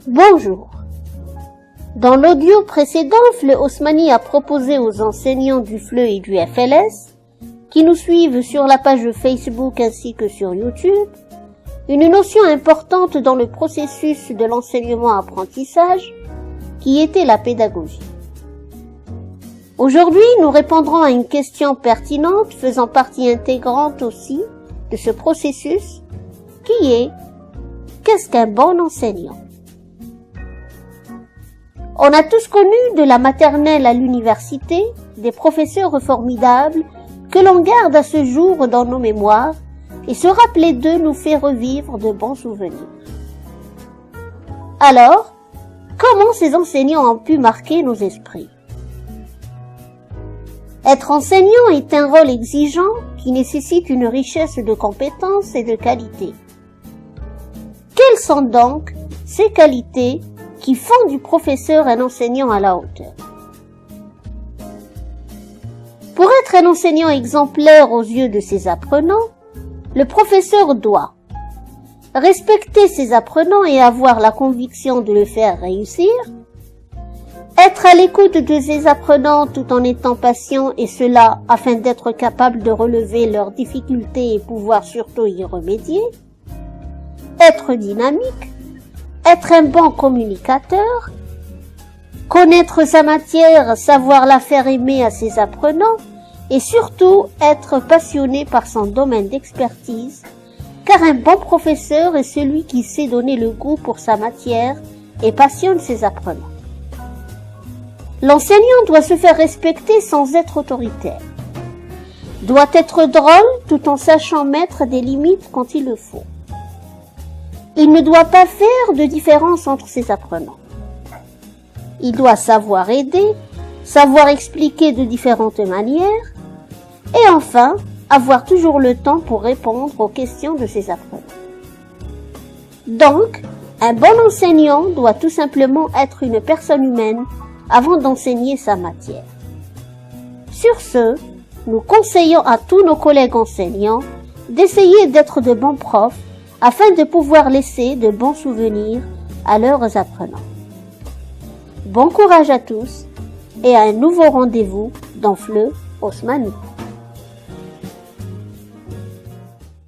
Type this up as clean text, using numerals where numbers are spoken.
Bonjour. Dans l'audio précédent, FLE Osmani a proposé aux enseignants du FLE et du FLS, qui nous suivent sur la page Facebook ainsi que sur YouTube, une notion importante dans le processus de l'enseignement-apprentissage, qui était la pédagogie. Aujourd'hui, nous répondrons à une question pertinente faisant partie intégrante aussi de ce processus, qui est « Qu'est-ce qu'un bon enseignant ?» On a tous connu, de la maternelle à l'université, des professeurs formidables que l'on garde à ce jour dans nos mémoires, et se rappeler d'eux nous fait revivre de bons souvenirs. Alors, comment ces enseignants ont pu marquer nos esprits? Être enseignant est un rôle exigeant qui nécessite une richesse de compétences et de qualités. Quelles sont donc ces qualités qui font du professeur un enseignant à la hauteur? Pour être un enseignant exemplaire aux yeux de ses apprenants, le professeur doit respecter ses apprenants et avoir la conviction de le faire réussir, être à l'écoute de ses apprenants tout en étant patient, et cela afin d'être capable de relever leurs difficultés et pouvoir surtout y remédier, être dynamique, être un bon communicateur, connaître sa matière, savoir la faire aimer à ses apprenants et surtout être passionné par son domaine d'expertise, car un bon professeur est celui qui sait donner le goût pour sa matière et passionne ses apprenants. L'enseignant doit se faire respecter sans être autoritaire, doit être drôle tout en sachant mettre des limites quand il le faut. Il ne doit pas faire de différence entre ses apprenants. Il doit savoir aider, savoir expliquer de différentes manières, et enfin, avoir toujours le temps pour répondre aux questions de ses apprenants. Donc, un bon enseignant doit tout simplement être une personne humaine avant d'enseigner sa matière. Sur ce, nous conseillons à tous nos collègues enseignants d'essayer d'être de bons profs afin de pouvoir laisser de bons souvenirs à leurs apprenants. Bon courage à tous et à un nouveau rendez-vous dans FLE Osmani.